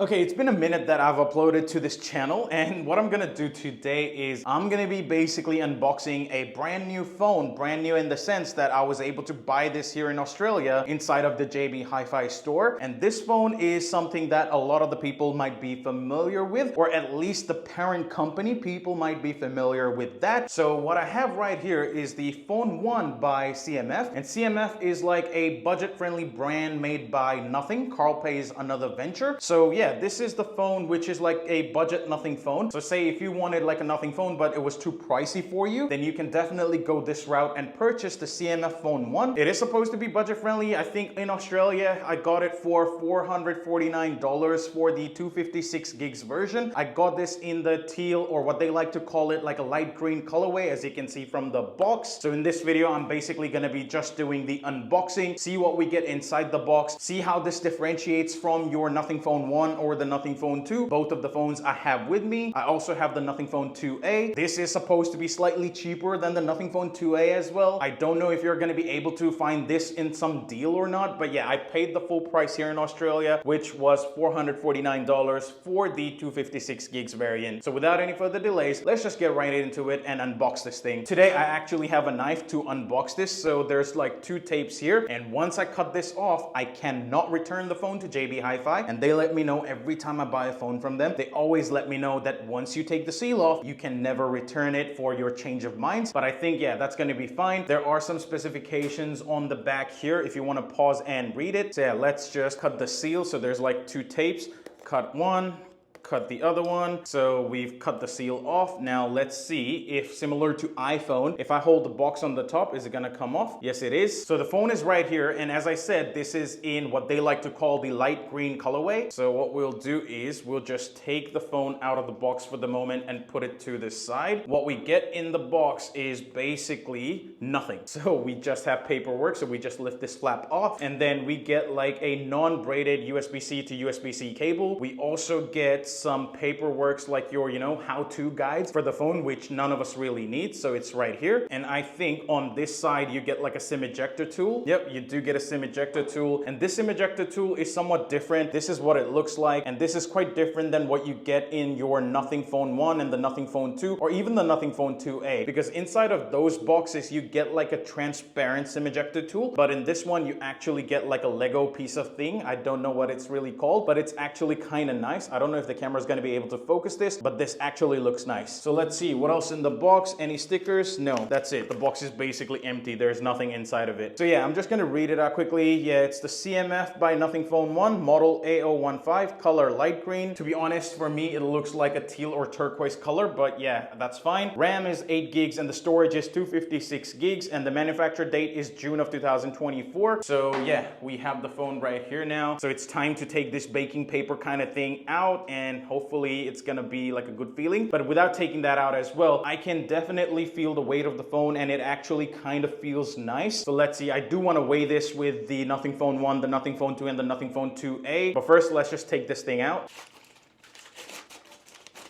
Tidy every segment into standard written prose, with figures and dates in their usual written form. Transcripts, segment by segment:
Okay, it's been a minute that I've uploaded to this channel, and what I'm gonna do today is I'm gonna be basically unboxing a brand new phone. Brand new in the sense that I was able to buy this here in Australia inside of the JB Hi-Fi store. And this phone is something that a lot of the people might be familiar with, or at least the parent company people might be familiar with that. So what I have right here is the Phone 1 by CMF, and CMF is like a budget-friendly brand made by Nothing. Carl Pay's another venture. So yeah, this is the phone which is like a budget Nothing phone. So say if you wanted like a Nothing phone but it was too pricey for you, then you can definitely go this route and purchase the CMF Phone 1. It is supposed to be budget friendly. I think in Australia I got it for $449 for the 256 gigs version. I got this in the teal, or what they like to call it, like a light green colorway, as you can see from the box. So in this video I'm basically going to be just doing the unboxing, see what we get inside the box, see how this differentiates from your Nothing Phone 1 or the Nothing Phone 2. Both of the phones I have with me. I also have the Nothing Phone 2A. This is supposed to be slightly cheaper than the Nothing Phone 2A as well. I don't know if you're going to be able to find this in some deal or not, but yeah, I paid the full price here in Australia, which was $449 for the 256 gigs variant. So without any further delays, let's just get right into it and unbox this thing. Today I actually have a knife to unbox this, so there's like two tapes here, and once I cut this off, I cannot return the phone to JB Hi-Fi, and they let me know every time I buy a phone from them. They always let me know that once you take the seal off, you can never return it for your change of minds. But I think, yeah, that's going to be fine. There are some specifications on the back here if you want to pause and read it. So yeah, let's just cut the seal. So there's like two tapes. Cut one, cut the other one. So we've cut the seal off. Now let's see if, similar to iPhone, if I hold the box on the top, is it gonna come off? Yes, it is. So the phone is right here, and as I said, this is in what they like to call the light green colorway. So what we'll do is we'll just take the phone out of the box for the moment and put it to the side. What we get in the box is basically nothing. So we just have paperwork, so we just lift this flap off, and then we get like a non-braided USB-C to USB-C cable. We also get some paperworks like your, how-to guides for the phone, which none of us really need. So it's right here. And I think on this side, you get like a SIM ejector tool. Yep, you do get a SIM ejector tool. And this SIM ejector tool is somewhat different. This is what it looks like. And this is quite different than what you get in your Nothing Phone 1 and the Nothing Phone 2, or even the Nothing Phone 2A. Because inside of those boxes, you get like a transparent SIM ejector tool. But in this one, you actually get like a Lego piece of thing. I don't know what it's really called, but it's actually kind of nice. I don't know if the camera is going to be able to focus this, but this actually looks nice. So let's see what else in the box. Any stickers? No, that's it. The box is basically empty. There's nothing inside of it. So yeah, I'm just going to read it out quickly. Yeah, it's the CMF by Nothing Phone 1, model A015, color light green. To be honest, for me, it looks like a teal or turquoise color, but yeah, that's fine. RAM is 8 gigs and the storage is 256 gigs, and the manufacture date is June of 2024. So yeah, we have the phone right here now. So it's time to take this baking paper kind of thing out, and hopefully it's gonna be like a good feeling. But without taking that out as well, I can definitely feel the weight of the phone, and it actually kind of feels nice. So let's see, I do want to weigh this with the Nothing Phone 1, the Nothing Phone 2, and the Nothing Phone 2A. But first, let's just take this thing out.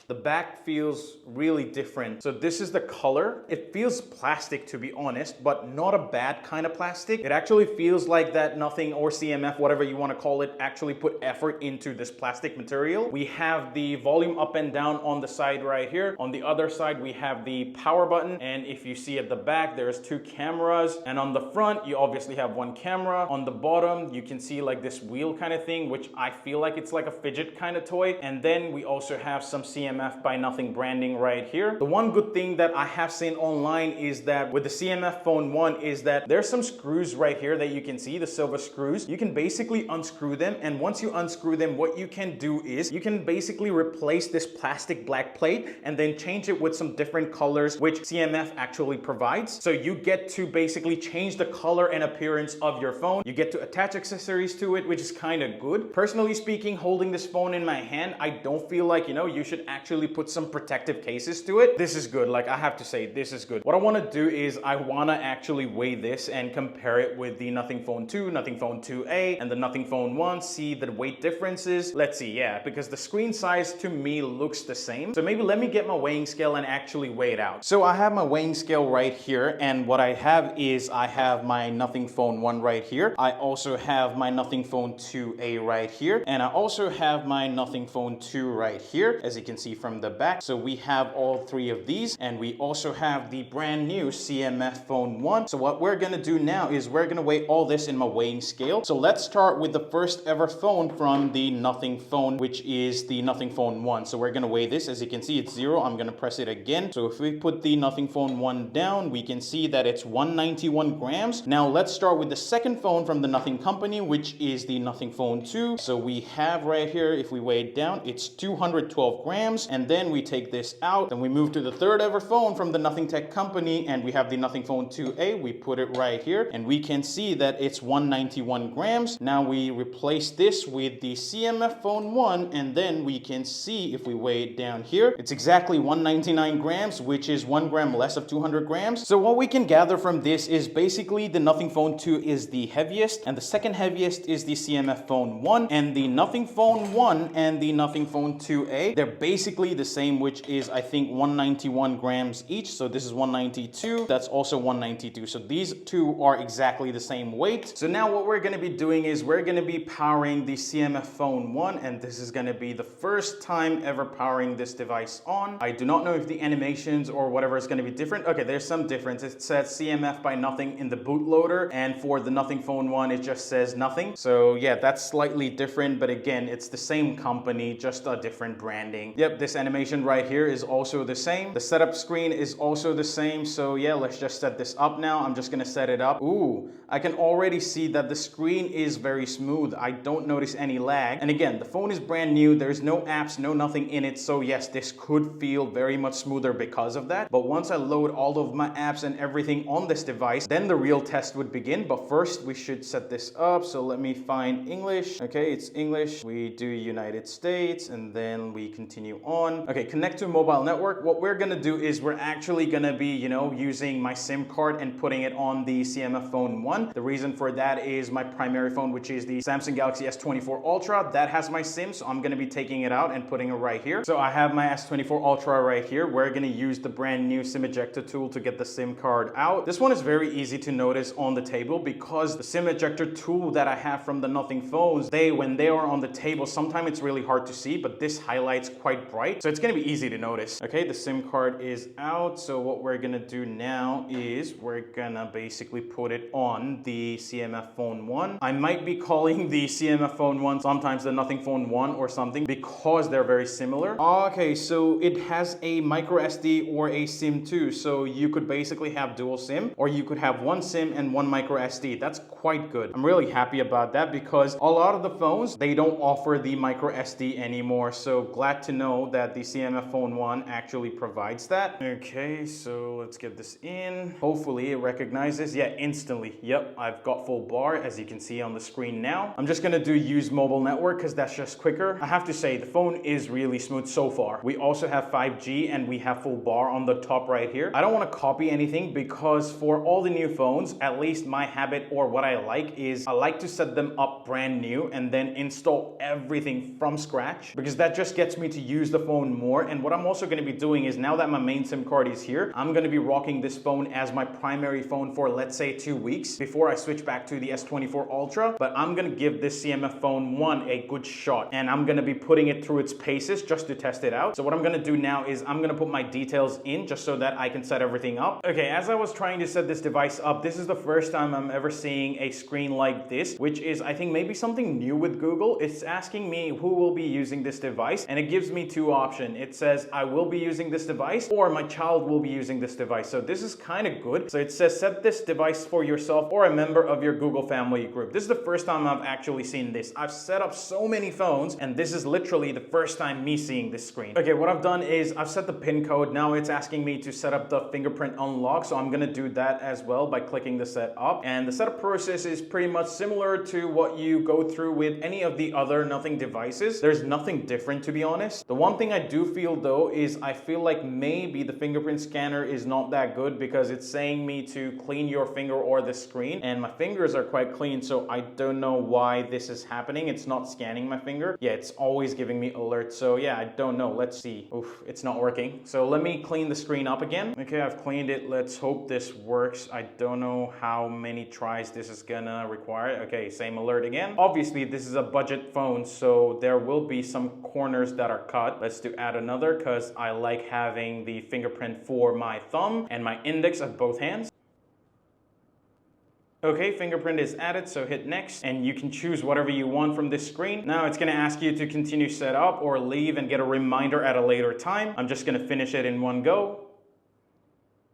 The back feels really different. So this is the color. It feels plastic, to be honest, but not a bad kind of plastic. It actually feels like that Nothing or CMF, whatever you want to call it, actually put effort into this plastic material. We have the volume up and down on the side right here. On the other side, we have the power button. And if you see at the back, there's two cameras. And on the front, you obviously have one camera. On the bottom, you can see like this wheel kind of thing, which I feel like it's like a fidget kind of toy. And then we also have some CMF by Nothing branding right here. The one good thing that I have seen online is that with the CMF Phone 1 is that there's some screws right here that you can see, the silver screws. You can basically unscrew them, and once you unscrew them, what you can do is you can basically replace this plastic black plate and then change it with some different colors, which CMF actually provides. So you get to basically change the color and appearance of your phone. You get to attach accessories to it, which is kind of good. Personally speaking, holding this phone in my hand, I don't feel like, you should actually actually put some protective cases to it. This is good. Like, I have to say, this is good. What I want to do is I want to actually weigh this and compare it with the Nothing Phone 2, Nothing Phone 2A, and the Nothing Phone 1, see the weight differences. Let's see, yeah, because the screen size to me looks the same. So maybe let me get my weighing scale and actually weigh it out. So I have my weighing scale right here, and what I have is I have my Nothing Phone 1 right here. I also have my Nothing Phone 2A right here, and I also have my Nothing Phone 2 right here, as you can see from the back. So we have all three of these, and we also have the brand new CMF Phone 1. So what we're gonna do now is we're gonna weigh all this in my weighing scale. So let's start with the first ever phone from the Nothing Phone, which is the Nothing Phone 1. So we're gonna weigh this. As you can see, it's 0. I'm gonna press it again. So if we put the Nothing Phone 1 down, we can see that it's 191 grams. Now let's start with the second phone from the Nothing Company, which is the Nothing Phone 2. So we have right here, if we weigh it down, it's 212 grams. And then we take this out. Then we move to the third ever phone from the Nothing Tech Company, and we have the Nothing Phone 2A. We put it right here, and we can see that it's 191 grams. Now we replace this with the CMF Phone 1, and then we can see if we weigh it down here, it's exactly 199 grams, which is 1 gram less of 200 grams. So what we can gather from this is basically the Nothing Phone 2 is the heaviest, and the second heaviest is the CMF Phone 1, and the Nothing Phone 1 and the Nothing Phone 2A, they're basically the same, which is I think 191 grams each. So this is 192, that's also 192. So these two are exactly the same weight. So now what we're going to be doing is we're going to be powering the CMF Phone 1, and this is going to be the first time ever powering this device on. I do not know if the animations or whatever is going to be different. Okay, there's some difference. It says CMF by Nothing in the bootloader, and for the Nothing Phone 1 it just says Nothing. So yeah, that's slightly different, but again, it's the same company, just a different branding. Yep, this animation right here is also the same. The setup screen is also the same. So yeah, let's just set this up now. I'm just gonna set it up. Ooh, I can already see that the screen is very smooth. I don't notice any lag. And again, the phone is brand new. There's no apps, no nothing in it. So yes, this could feel very much smoother because of that. But once I load all of my apps and everything on this device, then the real test would begin. But first we should set this up. So let me find English. Okay, it's English. We do United States, and then we continue on. Okay, connect to mobile network. What we're gonna do is we're actually gonna be, using my SIM card and putting it on the CMF Phone 1. The reason for that is my primary phone, which is the Samsung Galaxy S24 Ultra, that has my SIM, so I'm gonna be taking it out and putting it right here. So I have my S24 Ultra right here. We're gonna use the brand new SIM ejector tool to get the SIM card out. This one is very easy to notice on the table because the SIM ejector tool that I have from the Nothing phones, when they are on the table, sometimes it's really hard to see, but this highlights quite bright, so it's gonna be easy to notice. Okay, the SIM card is out. So what we're gonna do now is we're gonna basically put it on the CMF Phone 1. I might be calling the CMF Phone 1 sometimes the Nothing Phone 1 or something because they're very similar. Okay, so it has a micro SD or a SIM too. So you could basically have dual SIM, or you could have one SIM and one micro SD. That's quite good. I'm really happy about that because a lot of the phones, they don't offer the micro SD anymore. So glad to know that the CMF Phone 1 actually provides that. Okay, so let's get this in. Hopefully it recognizes. Yeah, instantly. Yep, I've got full bar, as you can see on the screen now. I'm just gonna do use mobile network because that's just quicker. I have to say the phone is really smooth so far. We also have 5G and we have full bar on the top right here. I don't want to copy anything because for all the new phones, at least my habit or what I like is I like to set them up brand new and then install everything from scratch because that just gets me to use the phone more. And what I'm also going to be doing is now that my main SIM card is here, I'm going to be rocking this phone as my primary phone for let's say 2 weeks before I switch back to the S24 Ultra. But I'm going to give this CMF Phone 1 a good shot and I'm going to be putting it through its paces just to test it out. So what I'm going to do now is I'm going to put my details in just so that I can set everything up. Okay, as I was trying to set this device up, this is the first time I'm ever seeing a screen like this, which is I think maybe something new with Google. It's asking me who will be using this device and it gives me two options. It says I will be using this device or my child will be using this device. So this is kind of good. So it says set this device for yourself or a member of your Google family group. This is the first time I've actually seen this. I've set up so many phones and this is literally the first time me seeing this screen. Okay, what I've done is I've set the PIN code. Now it's asking me to set up the fingerprint unlock. So I'm gonna do that as well by clicking the set up. And the setup process is pretty much similar to what you go through with any of the other Nothing devices. There's nothing different, to be honest. The one one thing I do feel though is I feel like maybe the fingerprint scanner is not that good because it's saying me to clean your finger or the screen, and my fingers are quite clean, so I don't know why this is happening. It's not scanning my finger. Yeah, it's always giving me alerts. So yeah, I don't know. Let's see. Oof, it's not working. So let me clean the screen up again. Okay, I've cleaned it. Let's hope this works. I don't know how many tries this is gonna require. Okay, same alert again. Obviously, this is a budget phone, so there will be some corners that are cut. Let's do add another because I like having the fingerprint for my thumb and my index of both hands. Okay, fingerprint is added, so hit next, and you can choose whatever you want from this screen. Now it's gonna ask you to continue setup or leave and get a reminder at a later time. I'm just gonna finish it in one go.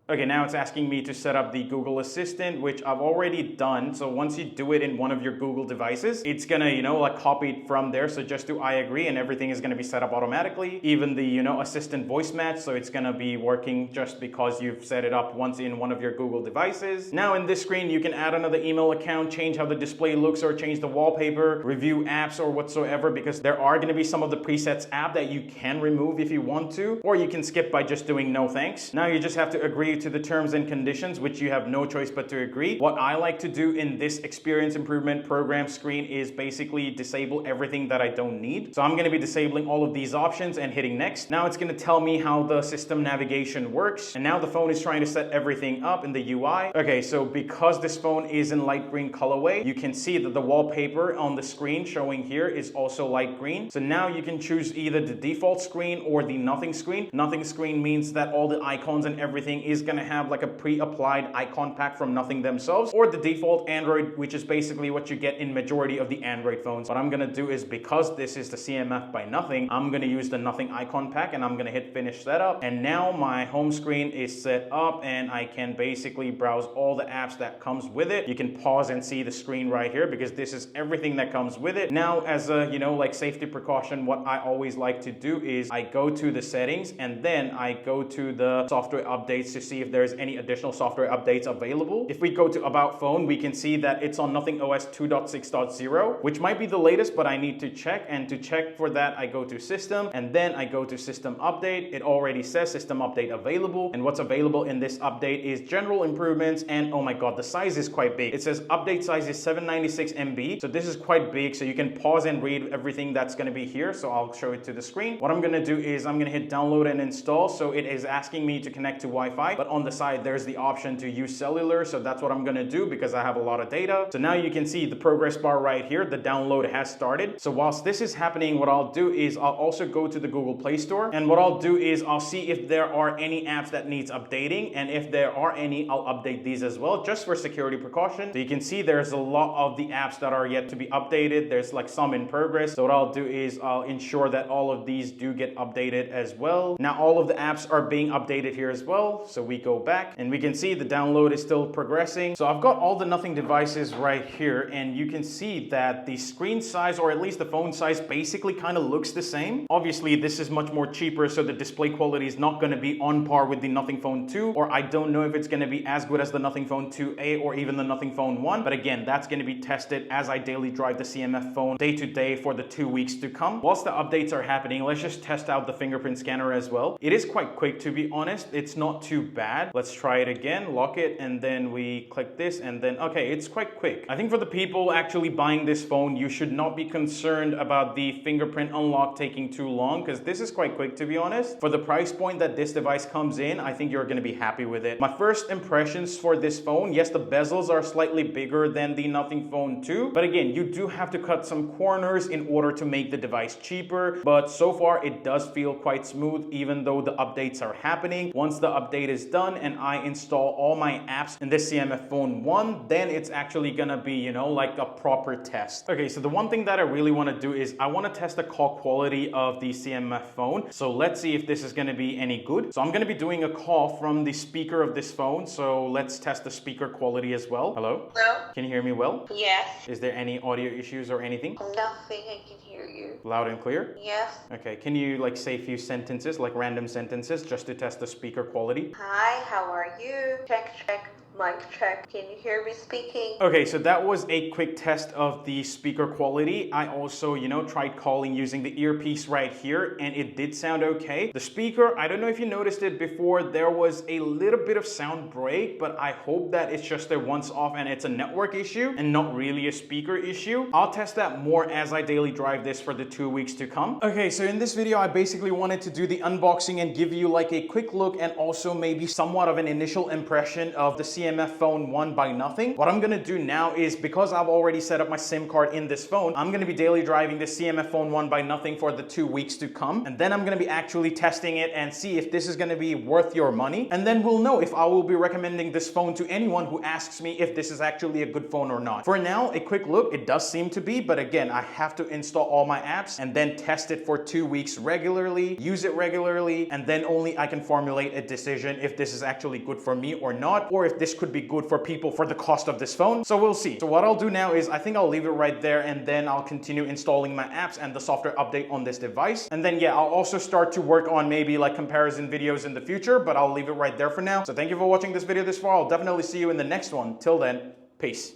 Okay, now it's asking me to set up the Google Assistant, which I've already done. So once you do it in one of your Google devices, it's gonna, like copy it from there. So just do I agree and everything is gonna be set up automatically. Even the, assistant voice match. So it's gonna be working just because you've set it up once in one of your Google devices. Now in this screen, you can add another email account, change how the display looks or change the wallpaper, review apps or whatsoever, because there are gonna be some of the presets app that you can remove if you want to, or you can skip by just doing no thanks. Now you just have to agree to the terms and conditions, which you have no choice but to agree. What I like to do in this experience improvement program screen is basically disable everything that I don't need. So I'm going to be disabling all of these options and hitting next. Now it's going to tell me how the system navigation works. And now the phone is trying to set everything up in the UI. Okay, so because this phone is in light green colorway, you can see that the wallpaper on the screen showing here is also light green. So now you can choose either the default screen or the nothing screen. Nothing screen means that all the icons and everything is going to have like a pre-applied icon pack from Nothing themselves, or the default Android, which is basically what you get in majority of the Android phones. What I'm gonna do is, because this is the CMF by Nothing, I'm gonna use the Nothing icon pack and I'm gonna hit finish setup. And now my home screen is set up and I can basically browse all the apps that comes with it. You can pause and see the screen right here because this is everything that comes with it. Now, as a, like safety precaution, what I always like to do is I go to the settings and then I go to the software updates to see if there's any additional software updates available. If we go to About Phone, we can see that it's on Nothing OS 2.6.0, which might be the latest, but I need to check. And to check for that, I go to System, and then I go to System Update. It already says System Update available, and what's available in this update is general improvements, and oh my god, the size is quite big. It says update size is 796 MB, so this is quite big, so you can pause and read everything that's going to be here. So I'll show it to the screen. What I'm going to do is I'm going to hit download and install. So it is asking me to connect to Wi-Fi, but on the side there's the option to use cellular, so that's what I'm gonna do because I have a lot of data. So now you can see the progress bar right here. The download has started. So whilst this is happening, what I'll do is I'll also go to the Google Play Store, and what I'll do is I'll see if there are any apps that needs updating, and if there are any, I'll update these as well, just for security precaution. So you can see there's a lot of the apps that are yet to be updated. There's like some in progress. So what I'll do is I'll ensure that all of these do get updated as well. Now all of the apps are being updated here as well. So we go back and we can see the download is still progressing. So I've got all the Nothing devices right here, and you can see that the screen size, or at least the phone size, basically kind of looks the same. Obviously this is much more cheaper, so the display quality is not going to be on par with the Nothing Phone 2, or I don't know if it's going to be as good as the Nothing Phone 2A or even the Nothing Phone 1, but again, that's going to be tested as I daily drive the CMF phone day to day for the 2 weeks to come. Whilst the updates are happening, let's just test out the fingerprint scanner as well. It is quite quick, to be honest. It's not too bad. Let's try it again, lock it, and then we click this, and then okay, it's quite quick. I think for the people actually buying this phone, you should not be concerned about the fingerprint unlock taking too long, because this is quite quick, to be honest. For the price point that this device comes in, I think you're going to be happy with it. My first impressions for this phone, yes, the bezels are slightly bigger than the Nothing Phone 2, but again, you do have to cut some corners in order to make the device cheaper, but so far it does feel quite smooth, even though the updates are happening. Once the update is done and I install all my apps in this CMF Phone 1, then it's actually gonna be, like a proper test. Okay, so the one thing that I really want to do is I want to test the call quality of the CMF phone. So let's see if this is going to be any good. So I'm going to be doing a call from the speaker of this phone. So let's test the speaker quality as well. Hello? Hello? Can you hear me well? Yes. Is there any audio issues or anything? Nothing, I can hear you. Loud and clear? Yes. Okay, can you like say a few sentences, like random sentences, just to test the speaker quality? Hi, how are you? Check, check. Mic check. Can you hear me speaking? Okay, so that was a quick test of the speaker quality. I also, tried calling using the earpiece right here, and it did sound okay. The speaker, I don't know if you noticed it before, there was a little bit of sound break, but I hope that it's just a once off and it's a network issue and not really a speaker issue. I'll test that more as I daily drive this for the 2 weeks to come. Okay, so in this video, I basically wanted to do the unboxing and give you like a quick look and also maybe somewhat of an initial impression of the CMF Phone 1 by nothing. What I'm gonna do now is, because I've already set up my SIM card in this phone, I'm gonna be daily driving the CMF Phone 1 by nothing for the 2 weeks to come, and then I'm gonna be actually testing it and see if this is gonna be worth your money, and then we'll know if I will be recommending this phone to anyone who asks me if this is actually a good phone or not. For now, a quick look, it does seem to be, but again, I have to install all my apps and then test it for 2 weeks regularly, use it regularly, and then only I can formulate a decision if this is actually good for me or not, or if this could be good for people for the cost of this phone. So we'll see. So what I'll do now is I think I'll leave it right there, and then I'll continue installing my apps and the software update on this device. And then yeah, I'll also start to work on maybe like comparison videos in the future, but I'll leave it right there for now. So thank you for watching this video this far. I'll definitely see you in the next one. Till then, peace.